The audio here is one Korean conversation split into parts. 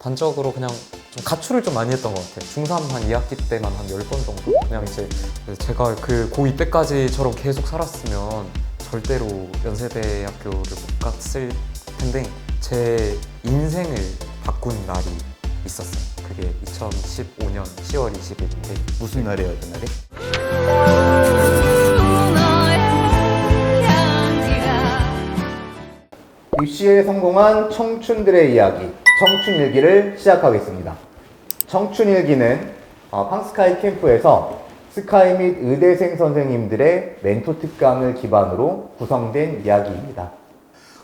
단적으로 그냥 좀 가출을 좀 많이 했던 것 같아요. 중3 한 2학기 때만 한 10번 정도? 그냥 이제 제가 그 고2 때까지처럼 계속 살았으면 절대로 연세대학교를 못 갔을 텐데 제 인생을 바꾼 날이 있었어요. 그게 2015년 10월 20일인데 무슨 날이에요, 그날이? 입시에 성공한 청춘들의 이야기, 청춘일기를 시작하겠습니다. 청춘일기는 팡스카이 캠프에서 스카이 및 의대생 선생님들의 멘토 특강을 기반으로 구성된 이야기입니다.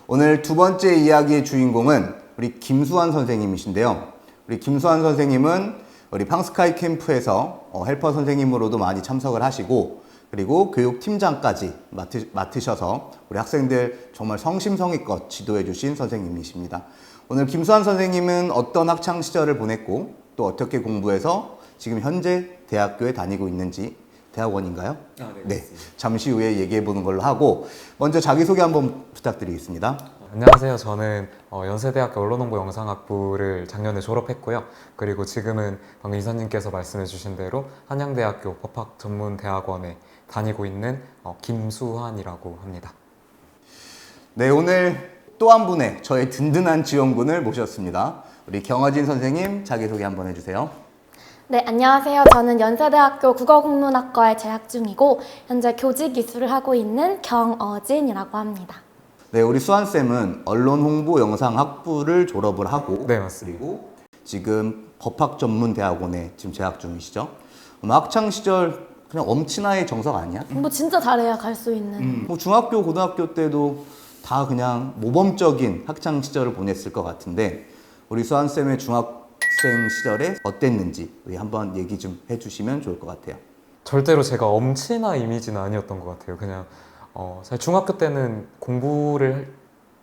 오늘 두 번째 이야기의 주인공은 우리 김수환 선생님이신데요. 우리 김수환 선생님은 우리 팡스카이 캠프에서 헬퍼 선생님으로도 많이 참석을 하시고, 그리고 교육팀장까지 맡으셔서 우리 학생들 정말 성심성의껏 지도해 주신 선생님이십니다. 오늘 김수환 선생님은 어떤 학창 시절을 보냈고 또 어떻게 공부해서 지금 현재 대학교에 다니고 있는지, 대학원인가요? 네. 잠시 후에 얘기해 보는 걸로 하고, 먼저 자기소개 한번 부탁드리겠습니다. 안녕하세요. 저는 연세대학교 언론홍보 영상학부를 작년에 졸업했고요. 그리고 지금은 방금 이사님께서 말씀해 주신 대로 한양대학교 법학전문대학원에 다니고 있는 김수환이라고 합니다. 네, 오늘 또 한 분의 저의 든든한 지원군을 모셨습니다. 우리 경어진 선생님 자기소개 한번 해주세요. 네, 안녕하세요. 저는 연세대학교 국어국문학과에 재학 중이고 현재 교직 이수를 하고 있는 경어진이라고 합니다. 네, 우리 수환쌤은 언론홍보영상학부를 졸업을 하고, 네, 맞습니다. 그리고 지금 법학전문대학원에 지금 재학 중이시죠. 학창시절 그냥 엄친아의 정석 아니야? 뭐 진짜 잘해야 갈 수 있는. 뭐 중학교, 고등학교 때도 다 그냥 모범적인 학창시절을 보냈을 것 같은데, 우리 수환쌤의 중학생 시절에 어땠는지 우리 한번 얘기 좀 해주시면 좋을 것 같아요. 절대로 제가 엄친아 이미지는 아니었던 것 같아요. 그냥 사실 중학교 때는 공부를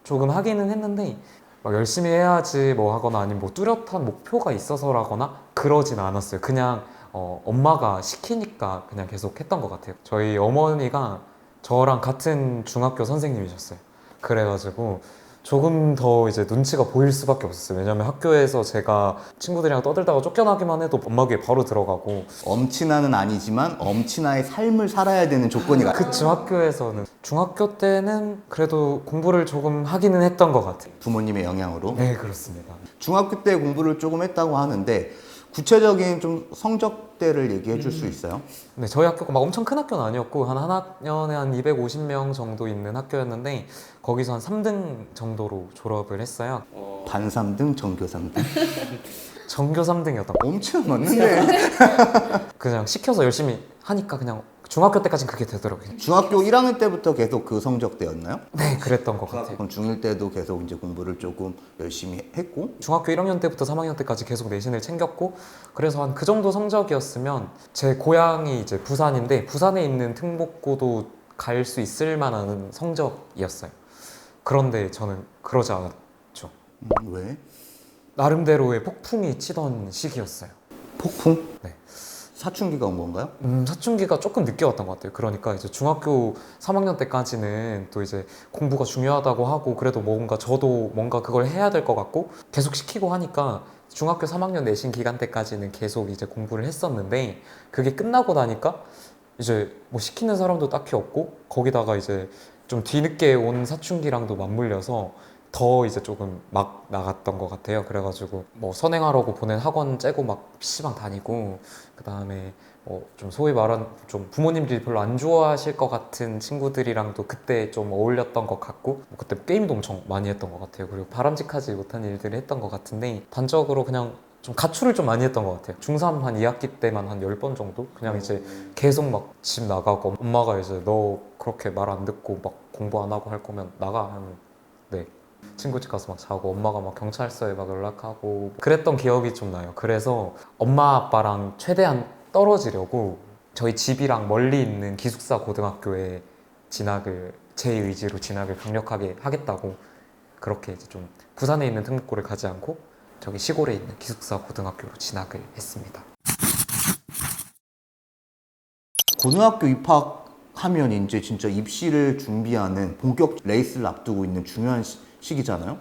조금 하기는 했는데 막 열심히 해야지 뭐 하거나 아니면 뭐 뚜렷한 목표가 있어서라거나 그러진 않았어요. 그냥 엄마가 시키니까 그냥 계속 했던 것 같아요. 저희 어머니가 저랑 같은 중학교 선생님이셨어요. 그래가지고 조금 더 이제 눈치가 보일 수밖에 없었어요. 왜냐면 학교에서 제가 친구들이랑 떠들다가 쫓겨나기만 해도 엄마 귀에 바로 들어가고. 엄친아는 아니지만 엄친아의 삶을 살아야 되는 조건이 그쵸, 학교에서는. 중학교 때는 그래도 공부를 조금 하기는 했던 것 같아요. 부모님의 영향으로. 네, 그렇습니다. 중학교 때 공부를 조금 했다고 하는데 구체적인 좀 성적대를 얘기해 줄 수 있어요? 네, 저희 학교가 막 엄청 큰 학교는 아니었고 한 학년에 한 250명 정도 있는 학교였는데 거기서 한 3등 정도로 졸업을 했어요. 반 3등, 전교 3등. 전교 3등이었던 거. 엄청 많는데. 그냥 시켜서 열심히 하니까 그냥 중학교 때까지는 그게 되더라고요. 중학교 1학년 때부터 계속 그 성적대였나요? 네, 그랬던 것 같아요. 그럼 중1 때도 계속 이제 공부를 조금 열심히 했고, 중학교 1학년 때부터 3학년 때까지 계속 내신을 챙겼고, 그래서 한 그 정도 성적이었으면 제 고향이 이제 부산인데 부산에 있는 특목고도 갈 수 있을 만한 성적이었어요. 그런데 저는 그러지 않았죠. 왜? 나름대로의 폭풍이 치던 시기였어요. 폭풍? 네. 사춘기가 온 건가요? 사춘기가 조금 늦게 왔던 것 같아요. 그러니까 이제 중학교 3학년 때까지는 또 이제 공부가 중요하다고 하고 그래도 뭔가 저도 뭔가 그걸 해야 될 것 같고 계속 시키고 하니까 중학교 3학년 내신 기간 때까지는 계속 이제 공부를 했었는데 그게 끝나고 나니까 이제 뭐 시키는 사람도 딱히 없고 거기다가 이제 좀 뒤늦게 온 사춘기랑도 맞물려서 더 이제 조금 막 나갔던 것 같아요. 그래가지고 뭐 선행하라고 보낸 학원 째고 막 PC방 다니고 그 다음에 뭐 좀 소위 말한 좀 부모님들이 별로 안 좋아하실 것 같은 친구들이랑도 그때 좀 어울렸던 것 같고 뭐 그때 게임도 엄청 많이 했던 것 같아요. 그리고 바람직하지 못한 일들을 했던 것 같은데 단적으로 그냥 좀 가출을 좀 많이 했던 것 같아요. 중3 한 2학기 때만 한 10번 정도? 그냥 이제 계속 막 집 나가고 엄마가 이제 너 그렇게 말 안 듣고 막 공부 안 하고 할 거면 나가 하면 네. 친구 집 가서 막 자고 엄마가 막 경찰서에 막 연락하고 그랬던 기억이 좀 나요. 그래서 엄마 아빠랑 최대한 떨어지려고 저희 집이랑 멀리 있는 기숙사 고등학교에 진학을 제 의지로 진학을 강력하게 하겠다고 그렇게 이제 좀 부산에 있는 특목고를 가지 않고 저기 시골에 있는 기숙사 고등학교로 진학을 했습니다. 고등학교 입학하면 이제 진짜 입시를 준비하는 본격 레이스를 앞두고 있는 중요한 시기잖아요.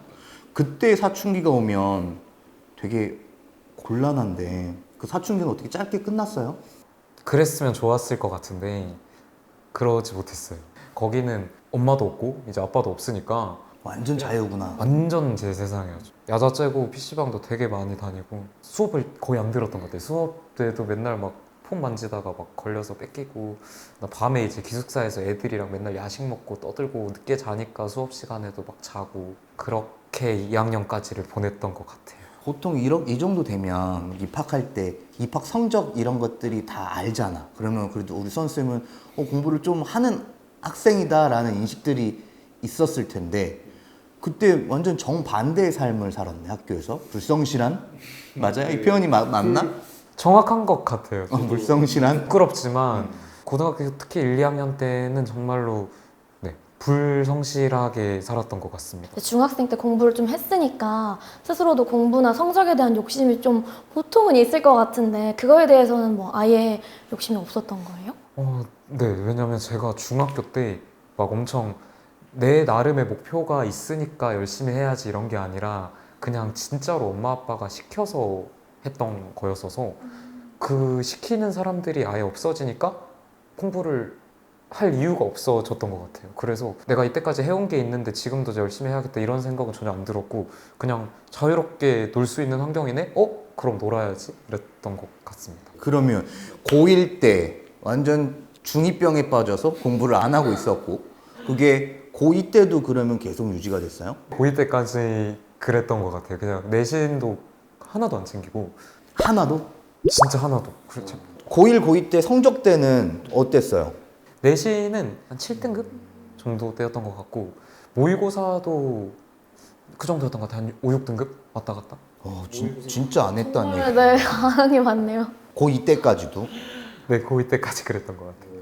그때 사춘기가 오면 되게 곤란한데 그 사춘기는 어떻게 짧게 끝났어요? 그랬으면 좋았을 것 같은데 그러지 못했어요. 거기는 엄마도 없고 이제 아빠도 없으니까 완전 자유구나. 완전 제 세상이었죠. 야자 째고 PC방도 되게 많이 다니고 수업을 거의 안 들었던 것 같아요. 수업 때도 맨날 막 폰 만지다가 막 걸려서 뺏기고 나 밤에 이제 기숙사에서 애들이랑 맨날 야식 먹고 떠들고 늦게 자니까 수업 시간에도 막 자고 그렇게 2학년까지를 보냈던 것 같아요. 보통 이 정도 되면 입학할 때 입학 성적 이런 것들이 다 알잖아. 그러면 그래도 우리 선생님은 공부를 좀 하는 학생이다라는 인식들이 있었을 텐데 그때 완전 정반대의 삶을 살았네. 학교에서 불성실한 맞아요? 이 표현이 맞나? 정확한 것 같아요. 불성실한 부끄럽지만 고등학교 특히 1, 2학년 때는 정말로 네, 불성실하게 살았던 것 같습니다. 중학생 때 공부를 좀 했으니까 스스로도 공부나 성적에 대한 욕심이 좀 보통은 있을 것 같은데 그거에 대해서는 뭐 아예 욕심이 없었던 거예요? 네, 왜냐면 제가 중학교 때 막 엄청 내 나름의 목표가 있으니까 열심히 해야지 이런 게 아니라 그냥 진짜로 엄마 아빠가 시켜서 했던 거였어서 그 시키는 사람들이 아예 없어지니까 공부를 할 이유가 없어졌던 것 같아요. 그래서 내가 이때까지 해온 게 있는데 지금도 이제 열심히 해야겠다 이런 생각은 전혀 안 들었고 그냥 자유롭게 놀 수 있는 환경이네? 그럼 놀아야지 이랬던 것 같습니다. 그러면 고1 때 완전 중2병에 빠져서 공부를 안 하고 있었고 그게 고2 때도 그러면 계속 유지가 됐어요? 고2 때까지 그랬던 것 같아요. 그냥 내신도 하나도 안 챙기고 하나도? 진짜 하나도. 그렇죠. 고1, 고2 때 성적 때는 어땠어요? 내신은 한 7등급 정도 때였던 것 같고 모의고사도 그 정도였던 것 같아요. 한 5, 6등급 왔다 갔다. 진짜 안 했다니. 네, 반응이 많네요. 고2 때까지도? 네, 고2 때까지 그랬던 것 같아요.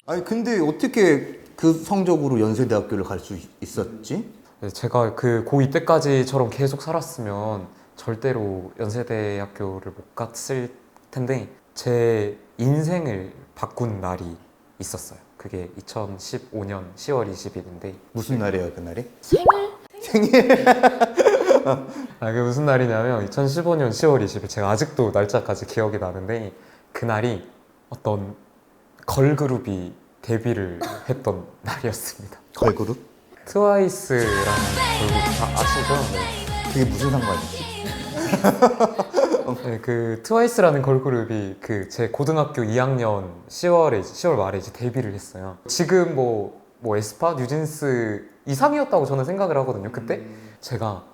아니 근데 어떻게 그 성적으로 연세대학교를 갈 수 있었지? 네, 제가 그 고2 때까지처럼 계속 살았으면 절대로 연세대학교를 못 갔을 텐데 제 인생을 바꾼 날이 있었어요. 그게 2015년 10월 20일인데 무슨 날이에요 그날이? 생일? 그게 무슨 날이냐면 2015년 10월 20일 제가 아직도 날짜까지 기억이 나는데 그날이 어떤 걸그룹이 데뷔를 했던 날이었습니다. 걸그룹? 트와이스라는 걸그룹 아시죠? 네. 그게 무슨 상관이지? 네, 그 트와이스라는 걸그룹이 그 제 고등학교 2학년 10월 말에 이제 데뷔를 했어요. 지금 뭐 에스파, 뉴진스 이상이었다고 저는 생각을 하거든요. 그때 제가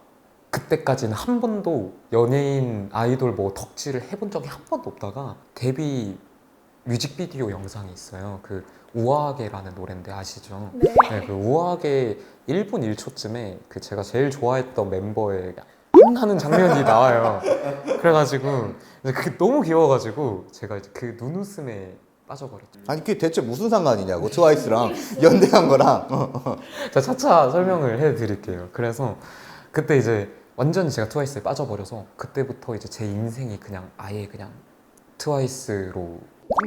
그때까지는 한 번도 연예인 아이돌 뭐 덕질을 해본 적이 한 번도 없다가 데뷔 뮤직비디오 영상이 있어요. 그 우아하게라는 노래인데 아시죠? 네. 네, 그 우아하게 1분 1초쯤에 그 제가 제일 좋아했던 멤버의 하는 장면이 나와요. 그래가지고 이제 그게 너무 귀여워가지고 제가 이제 그 눈웃음에 빠져버렸죠. 아니 그게 대체 무슨 상관이냐고 트와이스랑 연대한 거랑 자, 차차 설명을 해드릴게요. 그래서 그때 이제 완전히 제가 트와이스에 빠져버려서 그때부터 이제 제 인생이 그냥 아예 그냥 트와이스로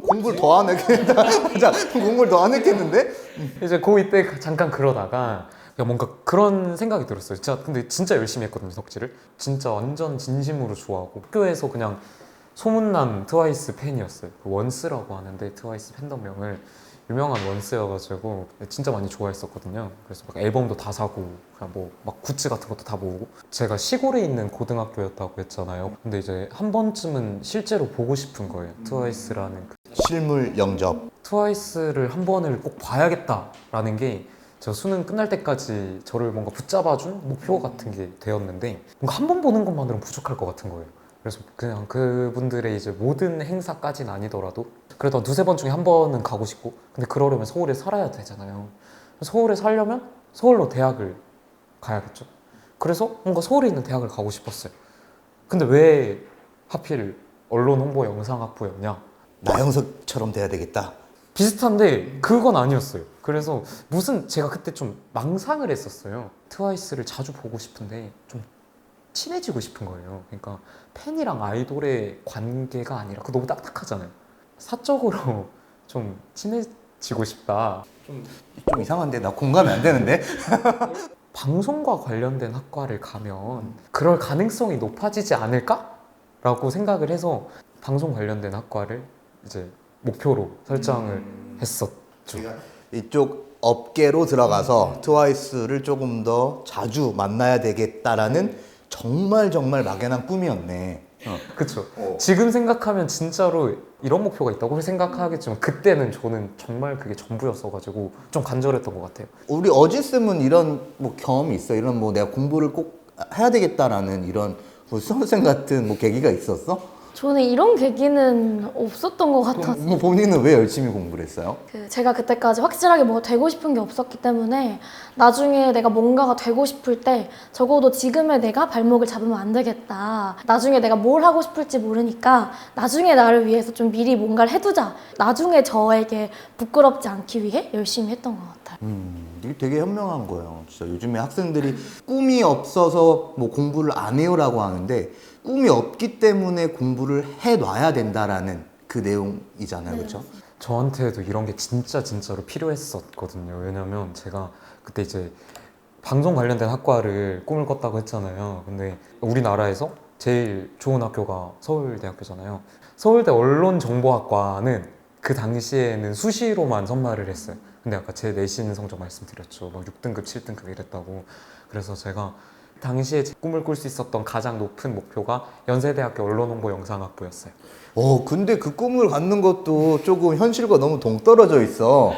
공부를 더 안 했겠다. 맞아, 공부를 더 안 했겠는데? 이제 고2 때 잠깐 그러다가 뭔가 그런 생각이 들었어요. 진짜 근데 진짜 열심히 했거든요, 덕질을. 진짜 완전 진심으로 좋아하고 학교에서 그냥 소문난 트와이스 팬이었어요. 그 원스라고 하는데 트와이스 팬덤명을 유명한 원스여가지고 진짜 많이 좋아했었거든요. 그래서 막 앨범도 다 사고 그냥 뭐 막 굿즈 같은 것도 다 모으고 제가 시골에 있는 고등학교였다고 했잖아요. 근데 이제 한 번쯤은 실제로 보고 싶은 거예요. 트와이스라는 그 실물 영접. 트와이스를 한 번을 꼭 봐야겠다라는 게 저 수능 끝날 때까지 저를 뭔가 붙잡아준 목표 같은 게 되었는데 뭔가 한 번 보는 것만으로는 부족할 것 같은 거예요. 그래서 그냥 그분들의 이제 모든 행사까지는 아니더라도 그래도 한 두세 번 중에 한 번은 가고 싶고 근데 그러려면 서울에 살아야 되잖아요. 서울에 살려면 서울로 대학을 가야겠죠. 그래서 뭔가 서울에 있는 대학을 가고 싶었어요. 근데 왜 하필 언론 홍보 영상학부였냐? 나영석처럼 돼야 되겠다. 비슷한데 그건 아니었어요. 그래서 무슨 제가 그때 좀 망상을 했었어요. 트와이스를 자주 보고 싶은데 좀 친해지고 싶은 거예요. 그러니까 팬이랑 아이돌의 관계가 아니라 그거 너무 딱딱하잖아요. 사적으로 좀 친해지고 싶다. 좀 이상한데 나 공감이 안 되는데? 방송과 관련된 학과를 가면 그럴 가능성이 높아지지 않을까라고 생각을 해서 방송 관련된 학과를 이제 목표로 설정을 했었죠. 이쪽 업계로 들어가서 트와이스를 조금 더 자주 만나야 되겠다라는 정말 막연한 꿈이었네. 그쵸. 지금 생각하면 진짜로 이런 목표가 있다고 생각하겠지만 그때는 저는 정말 그게 전부였어가지고 좀 간절했던 것 같아요. 우리 어지쌤은 이런 뭐 경험이 있어? 이런 뭐 내가 공부를 꼭 해야 되겠다라는 이런 뭐 수험생 같은 뭐 계기가 있었어? 저는 이런 계기는 없었던 것 같아서 뭐 본인은 왜 열심히 공부를 했어요? 제가 그때까지 확실하게 뭐가 되고 싶은 게 없었기 때문에 나중에 내가 뭔가가 되고 싶을 때 적어도 지금의 내가 발목을 잡으면 안 되겠다. 나중에 내가 뭘 하고 싶을지 모르니까 나중에 나를 위해서 좀 미리 뭔가를 해두자. 나중에 저에게 부끄럽지 않기 위해 열심히 했던 것 같아요. 이게 되게 현명한 거예요. 진짜 요즘에 학생들이 꿈이 없어서 뭐 공부를 안 해요라고 하는데 꿈이 없기 때문에 공부를 해놔야 된다라는 그 내용이잖아요, 그렇죠? 저한테도 이런 게 진짜로 필요했었거든요. 왜냐면 제가 그때 이제 방송 관련된 학과를 꿈을 꿨다고 했잖아요. 근데 우리나라에서 제일 좋은 학교가 서울대학교잖아요. 서울대 언론정보학과는 그 당시에는 수시로만 선발을 했어요. 근데 아까 제 내신 성적 말씀드렸죠. 막 6등급, 7등급 이랬다고. 그래서 제가 당시에 제 꿈을 꿀 수 있었던 가장 높은 목표가 연세대학교 언론홍보영상학부였어요. 근데 그 꿈을 갖는 것도 조금 현실과 너무 동떨어져 있어.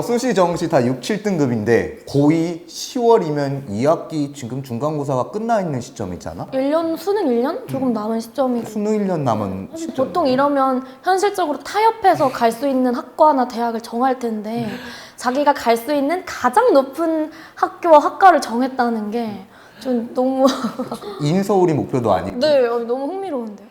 수시, 정시 다 6, 7등급인데 고2 10월이면 2학기 지금 중간고사가 끝나 있는 시점이잖아? 1년, 수능 1년? 조금 남은 시점이고 수능 1년 남은 시점. 보통 이러면 현실적으로 타협해서 갈 수 있는 학과나 대학을 정할 텐데 자기가 갈 수 있는 가장 높은 학교와 학과를 정했다는 게 좀 너무 인서울이 목표도 아니고. 네, 너무 흥미로운데요.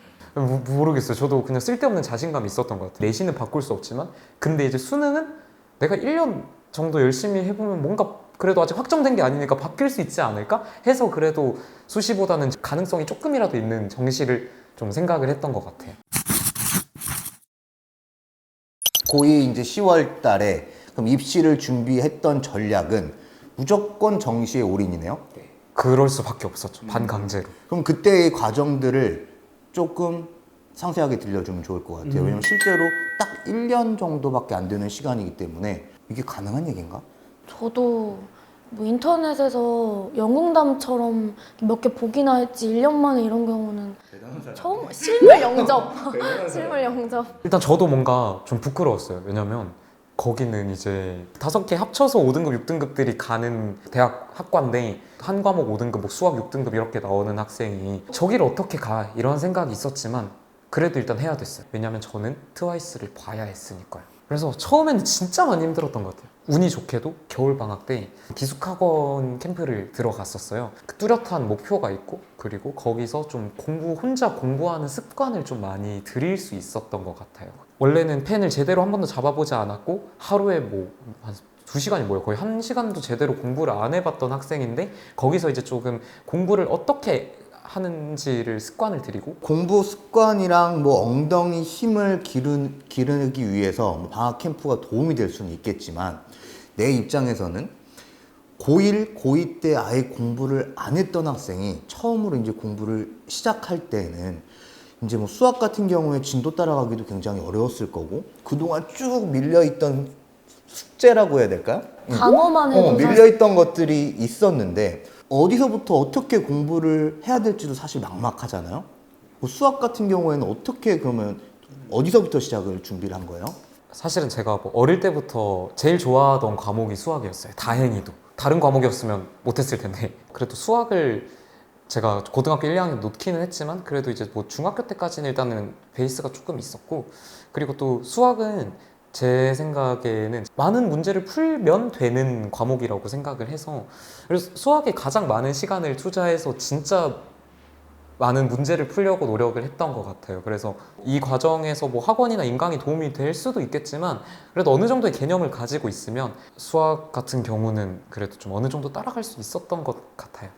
모르겠어요. 저도 그냥 쓸데없는 자신감이 있었던 것 같아요. 내신은 바꿀 수 없지만 근데 이제 수능은 내가 1년 정도 열심히 해보면 뭔가 그래도 아직 확정된 게 아니니까 바뀔 수 있지 않을까 해서 그래도 수시보다는 가능성이 조금이라도 있는 정시를 좀 생각을 했던 것 같아요. 고2 이제 10월 달에 그럼 입시를 준비했던 전략은 무조건 정시에 올인이네요? 그럴 수밖에 없었죠. 반강제로. 그럼 그때의 과정들을 조금 상세하게 들려주면 좋을 것 같아요. 왜냐면 실제로 딱 1년 정도밖에 안 되는 시간이기 때문에 이게 가능한 얘기인가? 저도 뭐 인터넷에서 영웅담처럼 몇 개 보기나 했지 1년 만에 이런 경우는 처음 실물 영접 실물 영접 일단 저도 뭔가 좀 부끄러웠어요. 왜냐면 거기는 이제 5개 합쳐서 5등급, 6등급들이 가는 대학 학과인데 한 과목 5등급, 뭐 수학 6등급 이렇게 나오는 학생이 저기를 어떻게 가 이런 생각이 있었지만 그래도 일단 해야 됐어요. 왜냐면 저는 트와이스를 봐야 했으니까요. 그래서 처음에는 진짜 많이 힘들었던 것 같아요. 운이 좋게도 겨울방학 때 기숙학원 캠프를 들어갔었어요. 그 뚜렷한 목표가 있고 그리고 거기서 좀 혼자 공부하는 습관을 좀 많이 들일 수 있었던 것 같아요. 원래는 펜을 제대로 한 번도 잡아보지 않았고 하루에 뭐 한 2시간이 뭐예요? 거의 1시간도 제대로 공부를 안 해봤던 학생인데 거기서 이제 조금 공부를 어떻게 하는지를 습관을 들이고 공부 습관이랑 뭐 엉덩이 힘을 기르기 위해서 뭐 방학 캠프가 도움이 될 수는 있겠지만 내 입장에서는 고1 때 아예 공부를 안 했던 학생이 처음으로 이제 공부를 시작할 때는 이제 뭐 수학 같은 경우에 진도 따라가기도 굉장히 어려웠을 거고 그동안 쭉 밀려있던 숙제라고 해야 될까요? 단어만 해도 밀려있던 것들이 있었는데 어디서부터 어떻게 공부를 해야 될지도 사실 막막하잖아요. 뭐 수학 같은 경우에는 어떻게 그러면 어디서부터 시작을 준비를 한 거예요? 사실은 제가 뭐 어릴 때부터 제일 좋아하던 과목이 수학이었어요. 다행히도. 다른 과목이었으면 못했을 텐데 그래도 수학을 제가 고등학교 1학년 놓기는 했지만 그래도 이제 뭐 중학교 때까지는 일단은 베이스가 조금 있었고 그리고 또 수학은 제 생각에는 많은 문제를 풀면 되는 과목이라고 생각을 해서 그래서 수학에 가장 많은 시간을 투자해서 진짜 많은 문제를 풀려고 노력을 했던 것 같아요. 그래서 이 과정에서 뭐 학원이나 인강이 도움이 될 수도 있겠지만 그래도 어느 정도의 개념을 가지고 있으면 수학 같은 경우는 그래도 좀 어느 정도 따라갈 수 있었던 것 같아요.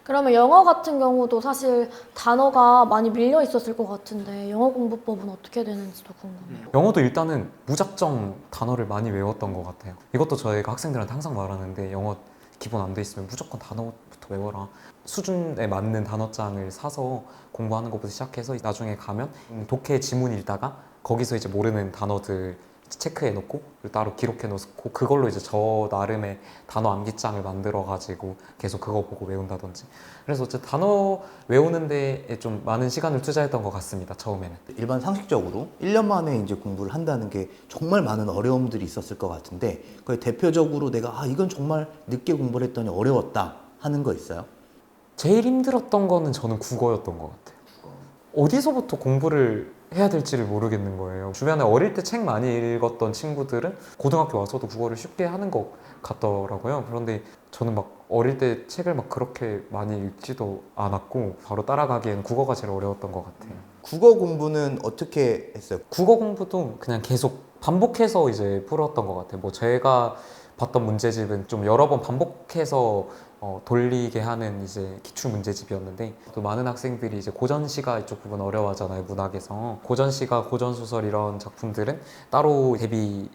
그러면 영어 같은 경우도 사실 단어가 많이 밀려 있었을 것 같은데 영어 공부법은 어떻게 되는지도 궁금해요. 영어도 일단은 무작정 단어를 많이 외웠던 것 같아요. 이것도 저희가 학생들한테 항상 말하는데 영어 기본 안 돼 있으면 무조건 단어부터 외워라. 수준에 맞는 단어장을 사서 공부하는 것부터 시작해서 나중에 가면 독해 지문 읽다가 거기서 이제 모르는 단어들 체크해 놓고 따로 기록해 놓고 그걸로 이제 저 나름의 단어 암기장을 만들어 가지고 계속 그거 보고 외운다든지. 그래서 어쨌든 단어 외우는 데에 좀 많은 시간을 투자했던 것 같습니다. 처음에는. 일반 상식적으로 1년 만에 이제 공부를 한다는 게 정말 많은 어려움들이 있었을 것 같은데 그 대표적으로 내가 이건 정말 늦게 공부를 했더니 어려웠다 하는 거 있어요? 제일 힘들었던 거는 저는 국어였던 것 같아요. 어디서부터 공부를 해야 될지를 모르겠는 거예요. 주변에 어릴 때 책 많이 읽었던 친구들은 고등학교 와서도 국어를 쉽게 하는 것 같더라고요. 그런데 저는 막 어릴 때 책을 막 그렇게 많이 읽지도 않았고 바로 따라가기에는 국어가 제일 어려웠던 것 같아요. 국어 공부는 어떻게 했어요? 국어 공부도 그냥 계속 반복해서 이제 풀었던 것 같아요. 뭐 제가 봤던 문제집은 좀 여러 번 반복해서 돌리게 하는 이제 기출 문제집이었는데 또 많은 학생들이 이제 고전시가 이쪽 부분 어려워하잖아요. 문학에서 고전시가 고전소설 이런 작품들은 따로 대비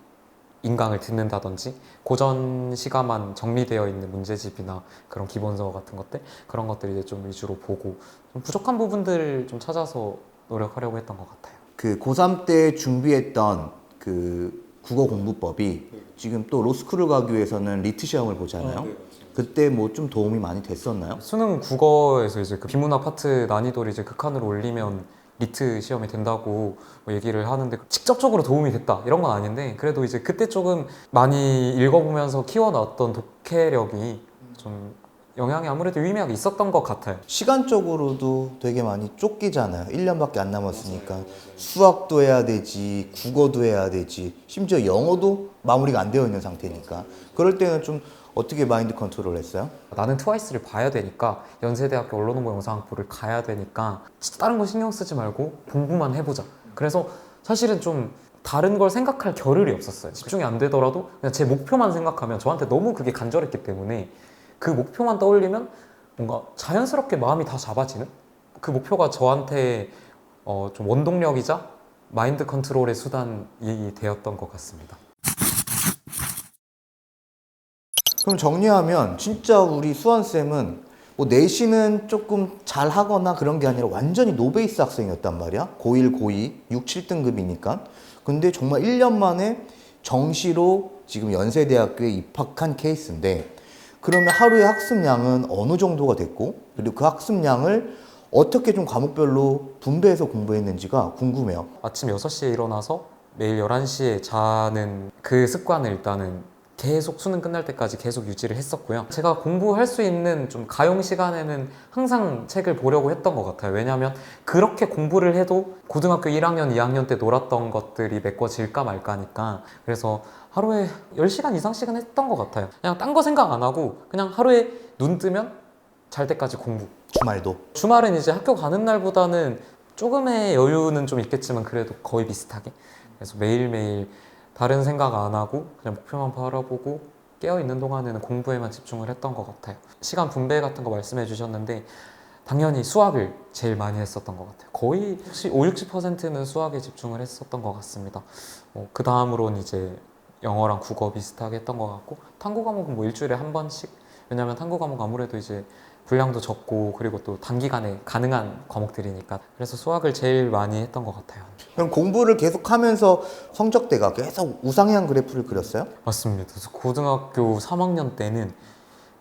인강을 듣는다든지 고전시가만 정리되어 있는 문제집이나 그런 기본서 같은 것들 그런 것들 이제 좀 위주로 보고 좀 부족한 부분들을 좀 찾아서 노력하려고 했던 것 같아요. 그 고3 때 준비했던 그 국어 공부법이 지금 또 로스쿨을 가기 위해서는 리트 시험을 보잖아요. 그때 뭐 좀 도움이 많이 됐었나요? 수능 국어에서 이제 그 비문학 파트 난이도를 이제 극한으로 올리면 리트 시험이 된다고 뭐 얘기를 하는데 직접적으로 도움이 됐다 이런 건 아닌데 그래도 이제 그때 조금 많이 읽어보면서 키워놨던 독해력이 좀 영향이 아무래도 유의미하게 있었던 것 같아요. 시간적으로도 되게 많이 쫓기잖아요. 1년밖에 안 남았으니까 수학도 해야 되지, 국어도 해야 되지, 심지어 영어도 마무리가 안 되어 있는 상태니까 그럴 때는 좀 어떻게 마인드 컨트롤 했어요? 나는 트와이스를 봐야 되니까 연세대학교 언론홍보 영상학부를 가야 되니까 진짜 다른 거 신경 쓰지 말고 공부만 해보자. 그래서 사실은 좀 다른 걸 생각할 겨를이 없었어요. 집중이 안 되더라도 그냥 제 목표만 생각하면 저한테 너무 그게 간절했기 때문에 그 목표만 떠올리면 뭔가 자연스럽게 마음이 다 잡아지는 그 목표가 저한테 좀 원동력이자 마인드 컨트롤의 수단이 되었던 것 같습니다. 그럼 정리하면 진짜 우리 수환쌤은 뭐 내신은 조금 잘 하거나 그런 게 아니라 완전히 노베이스 학생이었단 말이야. 고1, 고2, 6, 7등급이니까. 근데 정말 1년 만에 정시로 지금 연세대학교에 입학한 케이스인데 그러면 하루의 학습량은 어느 정도가 됐고 그리고 그 학습량을 어떻게 좀 과목별로 분배해서 공부했는지가 궁금해요. 아침 6시에 일어나서 매일 11시에 자는 그 습관을 일단은 계속 수능 끝날 때까지 계속 유지를 했었고요. 제가 공부할 수 있는 좀 가용 시간에는 항상 책을 보려고 했던 것 같아요. 왜냐하면 그렇게 공부를 해도 고등학교 1학년, 2학년 때 놀았던 것들이 메꿔질까 말까니까. 그래서 하루에 10시간 이상씩은 했던 것 같아요. 그냥 딴 거 생각 안 하고 그냥 하루에 눈 뜨면 잘 때까지 공부. 주말도. 주말은 이제 학교 가는 날보다는 조금의 여유는 좀 있겠지만 그래도 거의 비슷하게. 그래서 매일매일 다른 생각 안 하고 그냥 목표만 바라보고 깨어있는 동안에는 공부에만 집중을 했던 것 같아요. 시간 분배 같은 거 말씀해 주셨는데 당연히 수학을 제일 많이 했었던 것 같아요. 거의 5, 60%는 수학에 집중을 했었던 것 같습니다. 그 다음으로는 이제 영어랑 국어 비슷하게 했던 것 같고 탐구 과목은 뭐 일주일에 한 번씩 왜냐면 탐구 과목 아무래도 이제 분량도 적고 그리고 또 단기간에 가능한 과목들이니까 그래서 수학을 제일 많이 했던 것 같아요. 그럼 공부를 계속하면서 성적대가 계속 우상향 그래프를 그렸어요? 맞습니다. 그래서 고등학교 3학년 때는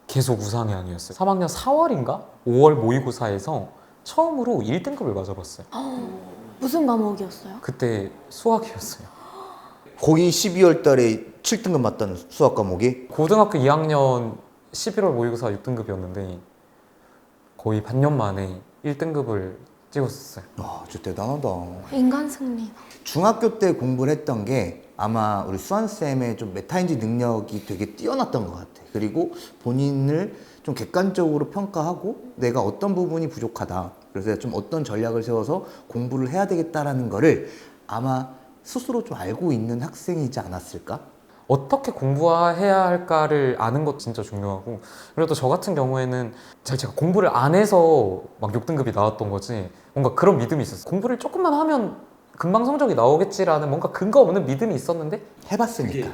계속 우상향이었어요. 3학년 4월인가? 5월 모의고사에서 처음으로 1등급을 맞아봤어요. 무슨 과목이었어요? 그때 수학이었어요. 고2 12월 달에 7등급 맞다는 수학 과목이? 고등학교 2학년 11월 모의고사 6등급이었는데 거의 반년 만에 1등급을 찍었었어요. 와, 진짜 대단하다. 인간 승리. 중학교 때 공부를 했던 게 아마 우리 수환쌤의 좀 메타인지 능력이 되게 뛰어났던 것 같아. 그리고 본인을 좀 객관적으로 평가하고 내가 어떤 부분이 부족하다. 그래서 좀 어떤 전략을 세워서 공부를 해야 되겠다라는 거를 아마 스스로 좀 알고 있는 학생이지 않았을까? 어떻게 공부해야 할까를 아는 것도 진짜 중요하고 그래도 저 같은 경우에는 제가 공부를 안 해서 막 6등급이 나왔던 거지 뭔가 그런 믿음이 있었어요. 공부를 조금만 하면 금방 성적이 나오겠지라는 뭔가 근거 없는 믿음이 있었는데 해봤으니까.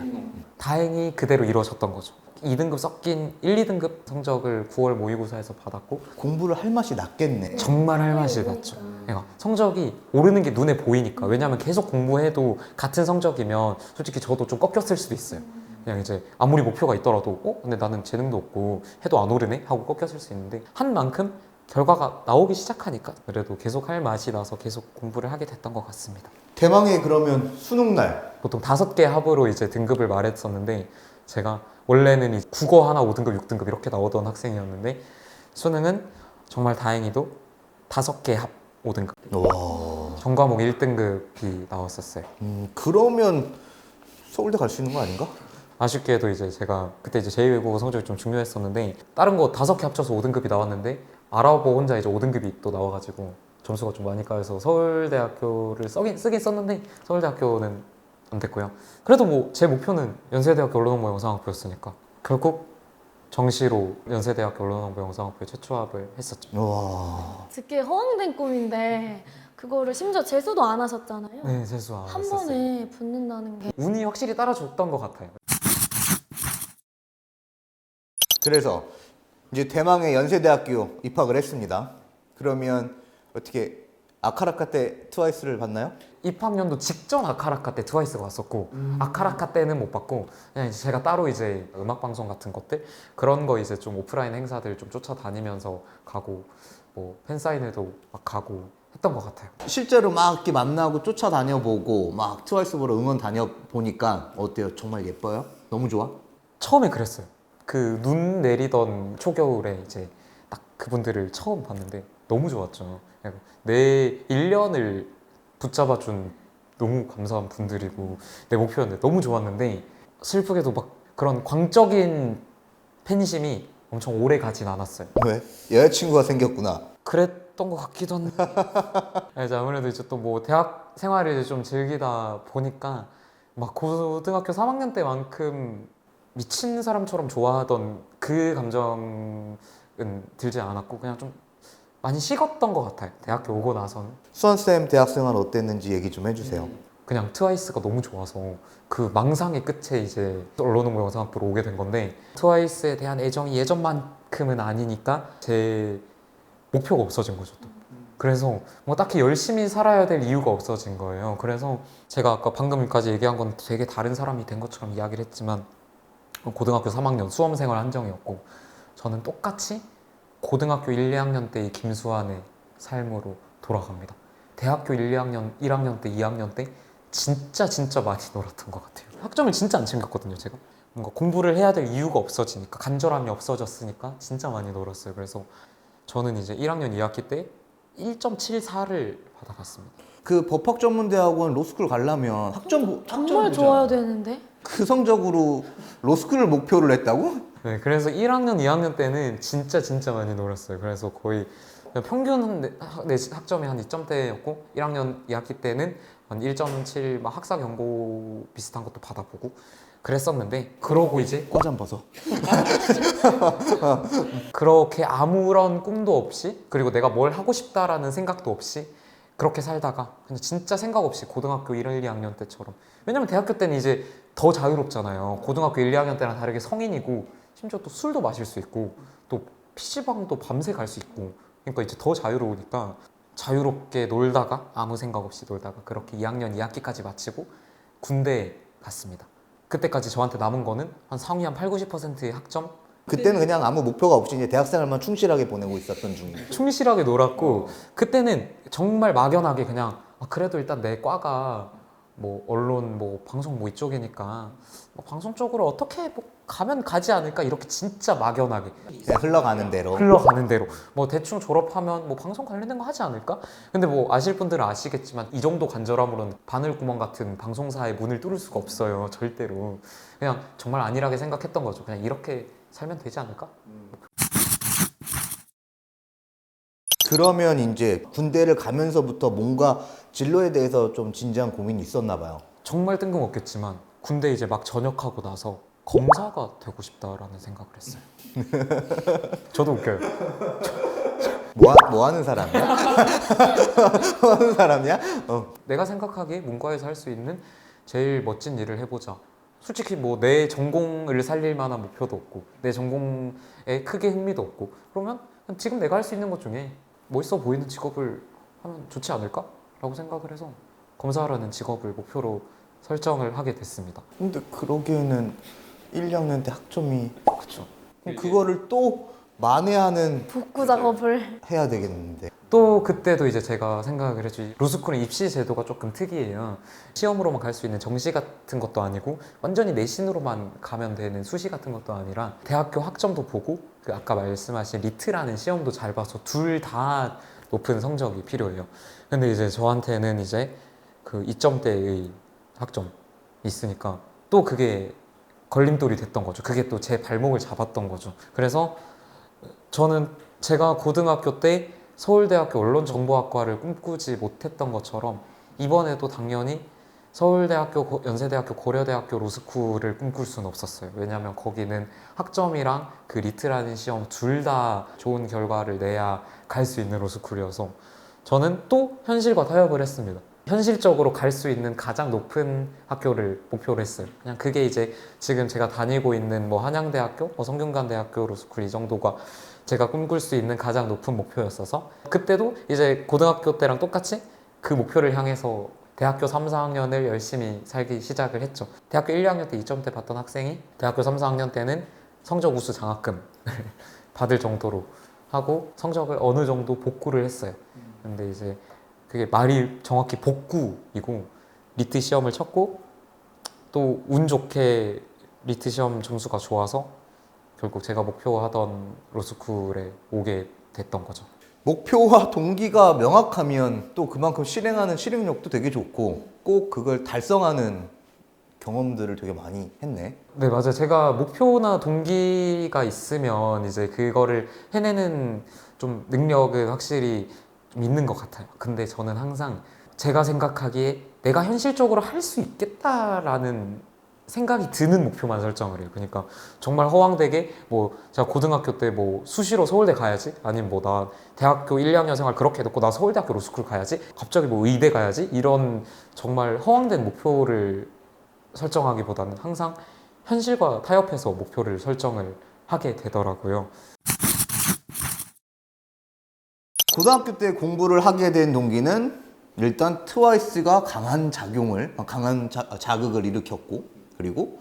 다행히 그대로 이루어졌던 거죠. 2등급 섞인 1, 2등급 성적을 9월 모의고사에서 받았고 공부를 할 맛이 났겠네. 정말 할 맛이 났죠. 그러니까 성적이 오르는 게 눈에 보이니까. 왜냐하면 계속 공부해도 같은 성적이면 솔직히 저도 좀 꺾였을 수도 있어요. 그냥 이제 아무리 목표가 있더라도 근데 나는 재능도 없고 해도 안 오르네? 하고 꺾였을 수 있는데 한 만큼 결과가 나오기 시작하니까 그래도 계속 할 맛이 나서 계속 공부를 하게 됐던 것 같습니다. 대망의 그러면 수능날 보통 5개 합으로 이제 등급을 말했었는데 제가 원래는 이 국어 하나 5등급, 6등급 이렇게 나오던 학생이었는데 수능은 정말 다행히도 5개 합 5등급. 와. 전과목 1등급이 나왔었어요. 그러면 서울대 갈 수 있는 거 아닌가? 아쉽게도 이제 제가 그때 이제 제2외국어 성적이 좀 중요했었는데 다른 거 5개 합쳐서 5등급이 나왔는데 아랍어 혼자 이제 5등급이 또 나와가지고 점수가 좀 많이 까여서 서울대학교를 쓰긴 썼는데 서울대학교는 안 됐고요. 그래도 뭐 제 목표는 연세대학교 언론홍보 영상학부였으니까 결국 정시로 연세대학교 언론홍보 영상학부에 최초합을 했었죠. 와. 듣기에 허황된 꿈인데 그거를 심지어 재수도 안 하셨잖아요. 네, 재수 안 한 했었어요. 번에 붙는다는 게 운이 확실히 따라줬던 것 같아요. 그래서 이제 대망의 연세대학교 입학을 했습니다. 그러면 어떻게 아카라카 때 트와이스를 봤나요? 입학년도 직전 아카라카 때 트와이스가 왔었고 아카라카 때는 못 봤고 그냥 이제 제가 따로 이제 음악 방송 같은 것들 그런 거 이제 좀 오프라인 행사들 좀 쫓아다니면서 가고 뭐 팬사인회도 막 가고 했던 것 같아요. 실제로 막 이렇게 만나고 쫓아다녀보고 막 트와이스 보러 응원 다녀보니까 어때요? 정말 예뻐요? 너무 좋아? 처음에 그랬어요. 그 눈 내리던 초겨울에 이제 딱 그분들을 처음 봤는데 너무 좋았죠. 내 1년을 붙잡아준 너무 감사한 분들이고 내 목표였는데 너무 좋았는데 슬프게도 막 그런 광적인 팬심이 엄청 오래 가진 않았어요. 왜? 여자친구가 생겼구나. 그랬던 것 같기도 한데 이제 아무래도 이제 또 뭐 대학 생활을 이제 좀 즐기다 보니까 막 고등학교 3학년 때만큼 미친 사람처럼 좋아하던 그 감정은 들지 않았고 그냥 좀 많이 식었던 것 같아요. 대학교 오고 나서는 수환쌤 대학생활 어땠는지 얘기 좀 해주세요. 그냥 트와이스가 너무 좋아서 그 망상의 끝에 이제 언론홍보 영상학부로 오게 된 건데 트와이스에 대한 애정이 예전만큼은 아니니까 제 목표가 없어진 거죠 또. 그래서 뭐 딱히 열심히 살아야 될 이유가 없어진 거예요. 그래서 제가 아까 방금까지 얘기한 건 되게 다른 사람이 된 것처럼 이야기를 했지만 고등학교 3학년 수험생활 한정이었고 저는 똑같이 고등학교 1, 2학년 때의 김수환의 삶으로 돌아갑니다. 대학교 1, 2학년, 1학년 때, 2학년 때 진짜 많이 놀았던 것 같아요. 학점을 진짜 안 챙겼거든요, 제가. 뭔가 공부를 해야 될 이유가 없어지니까, 간절함이 없어졌으니까 진짜 많이 놀았어요. 그래서 저는 이제 1학년 2학기 때 1.74를 받아갔습니다. 그 법학전문대학원 로스쿨 가려면 학점 정말 좋아야 되는데 그 성적으로 로스쿨을 목표를 했다고? 네, 그래서 1학년, 2학년 때는 진짜 많이 놀았어요. 그래서 거의 평균 내 학점이 한 2점대였고 1학년 2학기 때는 한 1.7 막 학사 경고 비슷한 것도 받아보고 그랬었는데 그러고 이제 과잠 벗어. 그렇게 아무런 꿈도 없이 그리고 내가 뭘 하고 싶다라는 생각도 없이 그렇게 살다가 그냥 진짜 생각 없이 고등학교 1, 2학년 때처럼 왜냐면 대학교 때는 이제 더 자유롭잖아요. 고등학교 1, 2학년 때랑 다르게 성인이고 심지어 또 술도 마실 수 있고 또 PC방도 밤새 갈 수 있고 그러니까 이제 더 자유로우니까 자유롭게 놀다가 아무 생각 없이 놀다가 그렇게 2학년 2학기까지 마치고 군대에 갔습니다. 그때까지 저한테 남은 거는 한 상위 한 8, 90%의 학점 그때는 그냥 아무 목표가 없이 이제 대학생활만 충실하게 보내고 있었던 중이에요. 충실하게 놀았고 그때는 정말 막연하게 그냥 그래도 일단 내 과가 뭐 언론 뭐 방송 뭐 이쪽이니까 뭐 방송 쪽으로 어떻게 뭐 가면 가지 않을까 이렇게 진짜 막연하게 그냥 흘러가는 대로. 흘러가는 대로 뭐 대충 졸업하면 뭐 방송 관련된 거 하지 않을까? 근데 뭐 아실 분들은 아시겠지만 이 정도 간절함으로는 바늘구멍 같은 방송사의 문을 뚫을 수가 없어요. 절대로. 그냥 정말 안일하게 생각했던 거죠. 그냥 이렇게 살면 되지 않을까? 그러면 이제 군대를 가면서부터 뭔가 진로에 대해서 좀 진지한 고민이 있었나 봐요. 정말 뜬금없겠지만 군대 이제 막 전역하고 나서 검사가 되고 싶다라는 생각을 했어요. 저도 웃겨요. 뭐 하는 사람이야? 뭐 하는 사람이야? 내가 생각하기에 문과에서 할 수 있는 제일 멋진 일을 해보자. 솔직히 뭐 내 전공을 살릴 만한 목표도 없고 내 전공에 크게 흥미도 없고 그러면 지금 내가 할 수 있는 것 중에 멋있어 보이는 직업을 하면 좋지 않을까? 라고 생각을 해서 검사라는 직업을 목표로 설정을 하게 됐습니다. 근데 그러기에는 1, 2학년 때 학점이 그렇죠. 그럼 그거를 또 만회하는 복구 작업을. 해야 되겠는데. 또 그때도 이제 제가 생각을 했죠. 로스쿨은 입시 제도가 조금 특이해요. 시험으로만 갈 수 있는 정시 같은 것도 아니고 완전히 내신으로만 가면 되는 수시 같은 것도 아니라 대학교 학점도 보고 그 아까 말씀하신 리트라는 시험도 잘 봐서 둘 다 높은 성적이 필요해요. 근데 이제 저한테는 이제 그 2점대의 학점이 있으니까 또 그게 걸림돌이 됐던 거죠. 그게 또 제 발목을 잡았던 거죠. 그래서 저는 제가 고등학교 때 서울대학교 언론정보학과를 꿈꾸지 못했던 것처럼 이번에도 당연히 서울대학교, 연세대학교, 고려대학교 로스쿨을 꿈꿀 수는 없었어요. 왜냐하면 거기는 학점이랑 그 리트라는 시험 둘 다 좋은 결과를 내야 갈 수 있는 로스쿨이어서 저는 또 현실과 타협을 했습니다. 현실적으로 갈 수 있는 가장 높은 학교를 목표로 했어요. 그냥 그게 이제 지금 제가 다니고 있는 뭐 한양대학교, 뭐 성균관대학교 로스쿨 이 정도가 제가 꿈꿀 수 있는 가장 높은 목표였어서 그때도 이제 고등학교 때랑 똑같이 그 목표를 향해서 대학교 3, 4학년을 열심히 살기 시작을 했죠. 대학교 1, 2학년 때 2점대 받던 학생이 대학교 3, 4학년 때는 성적 우수 장학금 받을 정도로 하고 성적을 어느 정도 복구를 했어요. 근데 이제 그게 말이 정확히 복구이고 리트 시험을 쳤고 또 운 좋게 리트 시험 점수가 좋아서 결국 제가 목표하던 로스쿨에 오게 됐던 거죠. 목표와 동기가 명확하면 또 그만큼 실행하는 실행력도 되게 좋고 꼭 그걸 달성하는 경험들을 되게 많이 했네. 네, 맞아요. 제가 목표나 동기가 있으면 이제 그거를 해내는 좀 능력은 확실히 좀 있는 것 같아요. 근데 저는 항상 제가 생각하기에 내가 현실적으로 할 수 있겠다라는 생각이 드는 목표만 설정을 해요. 그러니까 정말 허황되게 뭐 제가 고등학교 때 뭐 수시로 서울대 가야지 아니면 뭐 나 대학교 1, 2학년 생활 그렇게 해놓고 나 서울대학교 로스쿨 가야지 갑자기 뭐 의대 가야지 이런 정말 허황된 목표를 설정하기보다는 항상 현실과 타협해서 목표를 설정을 하게 되더라고요. 고등학교 때 공부를 하게 된 동기는 일단 트와이스가 강한 작용을, 강한 자극을 일으켰고, 그리고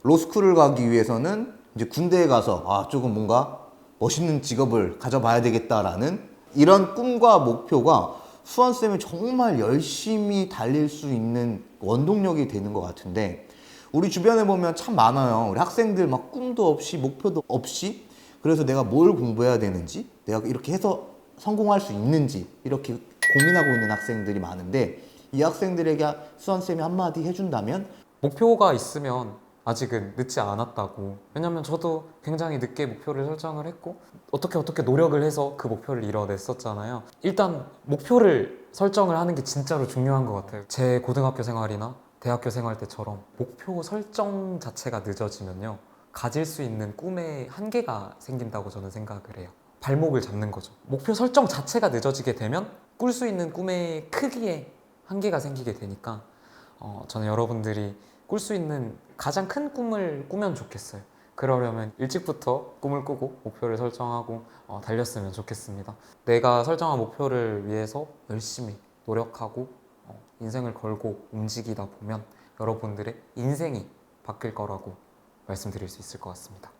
로스쿨을 가기 위해서는 이제 군대에 가서 조금 뭔가 멋있는 직업을 가져봐야 되겠다라는 이런 꿈과 목표가 수완쌤이 정말 열심히 달릴 수 있는 원동력이 되는 것 같은데, 우리 주변에 보면 참 많아요. 우리 학생들 막 꿈도 없이 목표도 없이 그래서 내가 뭘 공부해야 되는지, 내가 이렇게 해서 성공할 수 있는지 이렇게 고민하고 있는 학생들이 많은데, 이 학생들에게 수완쌤이 한마디 해준다면? 목표가 있으면 아직은 늦지 않았다고. 왜냐면 저도 굉장히 늦게 목표를 설정을 했고 어떻게 노력을 해서 그 목표를 이뤄냈었잖아요. 일단 목표를 설정을 하는 게 진짜로 중요한 것 같아요. 제 고등학교 생활이나 대학교 생활 때처럼 목표 설정 자체가 늦어지면요, 가질 수 있는 꿈에 한계가 생긴다고 저는 생각을 해요. 발목을 잡는 거죠. 목표 설정 자체가 늦어지게 되면 꿀 수 있는 꿈의 크기에 한계가 생기게 되니까 저는 여러분들이 꿀 수 있는 가장 큰 꿈을 꾸면 좋겠어요. 그러려면 일찍부터 꿈을 꾸고 목표를 설정하고 달렸으면 좋겠습니다. 내가 설정한 목표를 위해서 열심히 노력하고 인생을 걸고 움직이다 보면 여러분들의 인생이 바뀔 거라고 말씀드릴 수 있을 것 같습니다.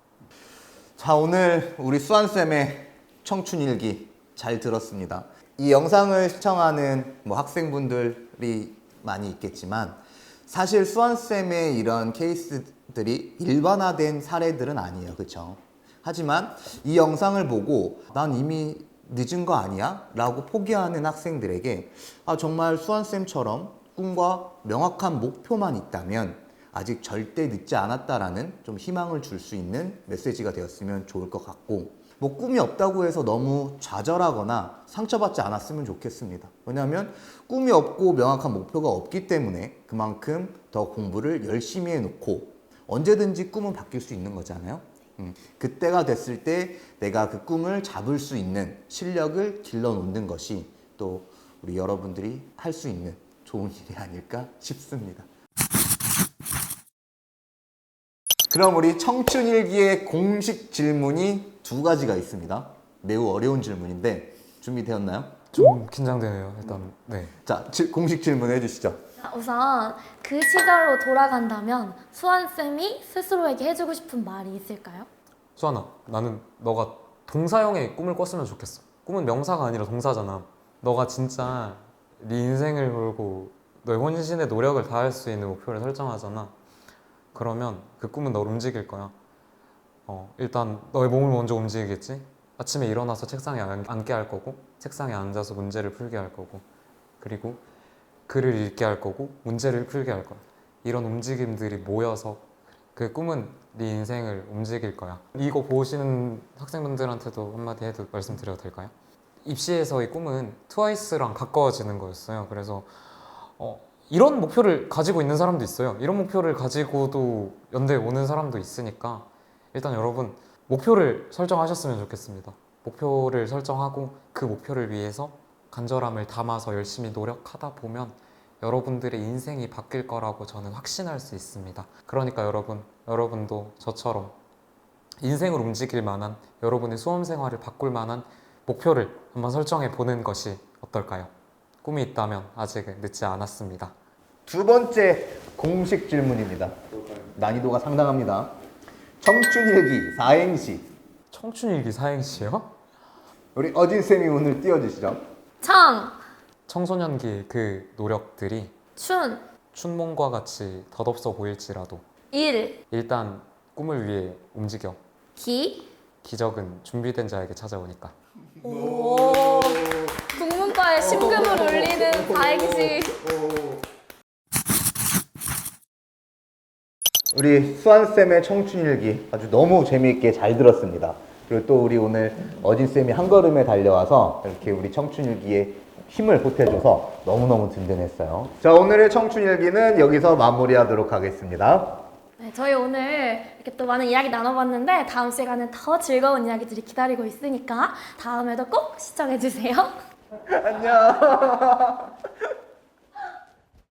자, 오늘 우리 수완쌤의 청춘일기 잘 들었습니다. 이 영상을 시청하는 뭐 학생분들이 많이 있겠지만 사실 수완쌤의 이런 케이스들이 일반화된 사례들은 아니에요. 그렇죠? 하지만 이 영상을 보고 난 이미 늦은 거 아니야? 라고 포기하는 학생들에게 정말 수완쌤처럼 꿈과 명확한 목표만 있다면 아직 절대 늦지 않았다라는 좀 희망을 줄 수 있는 메시지가 되었으면 좋을 것 같고, 뭐 꿈이 없다고 해서 너무 좌절하거나 상처받지 않았으면 좋겠습니다. 왜냐하면 꿈이 없고 명확한 목표가 없기 때문에 그만큼 더 공부를 열심히 해놓고 언제든지 꿈은 바뀔 수 있는 거잖아요. 그때가 됐을 때 내가 그 꿈을 잡을 수 있는 실력을 길러놓는 것이 또 우리 여러분들이 할 수 있는 좋은 일이 아닐까 싶습니다. 그럼 우리 청춘일기의 공식 질문이 두 가지가 있습니다. 매우 어려운 질문인데 준비되었나요? 좀 긴장되네요. 일단 네. 자, 공식 질문 해주시죠. 우선 그 시절로 돌아간다면 수환쌤이 스스로에게 해주고 싶은 말이 있을까요? 수아나, 나는 너가 동사형의 꿈을 꿨으면 좋겠어. 꿈은 명사가 아니라 동사잖아. 너가 진짜 네 인생을 걸고 너의 혼신의 노력을 다할 수 있는 목표를 설정하잖아. 그러면 그 꿈은 너를 움직일 거야. 일단 너의 몸을 먼저 움직이겠지? 아침에 일어나서 책상에 앉게 할 거고, 책상에 앉아서 문제를 풀게 할 거고, 그리고 글을 읽게 할 거고, 문제를 풀게 할 거야. 이런 움직임들이 모여서 그 꿈은 네 인생을 움직일 거야. 이거 보시는 학생분들한테도 한마디 해도 말씀드려도 될까요? 입시에서의 꿈은 트와이스랑 가까워지는 거였어요. 그래서 이런 목표를 가지고 있는 사람도 있어요. 이런 목표를 가지고도 연대에 오는 사람도 있으니까 일단 여러분 목표를 설정하셨으면 좋겠습니다. 목표를 설정하고 그 목표를 위해서 간절함을 담아서 열심히 노력하다 보면 여러분들의 인생이 바뀔 거라고 저는 확신할 수 있습니다. 그러니까 여러분도 저처럼 인생을 움직일 만한 여러분의 수험 생활을 바꿀 만한 목표를 한번 설정해 보는 것이 어떨까요? 꿈이 있다면 아직은 늦지 않았습니다. 두 번째 공식 질문입니다. 난이도가 상당합니다. 청춘일기 사행시. 청춘일기 사행시요? 우리 어진쌤이 오늘 띄워주시죠. 청, 청소년기의 그 노력들이 춘, 춘몽과 같이 덧없어 보일지라도 일, 일단 꿈을 위해 움직여. 기. 기적은 준비된 자에게 찾아오니까. 오, 국문과의 심금을 울리는 사행시. 우리 수환쌤의 청춘일기 아주 너무 재미있게 잘 들었습니다. 그리고 또 우리 오늘 어진쌤이 한 걸음에 달려와서 이렇게 우리 청춘일기에 힘을 보태줘서 너무너무 든든했어요. 자, 오늘의 청춘일기는 여기서 마무리하도록 하겠습니다. 네, 저희 오늘 이렇게 또 많은 이야기 나눠봤는데 다음 시간은 더 즐거운 이야기들이 기다리고 있으니까 다음에도 꼭 시청해주세요. 안녕.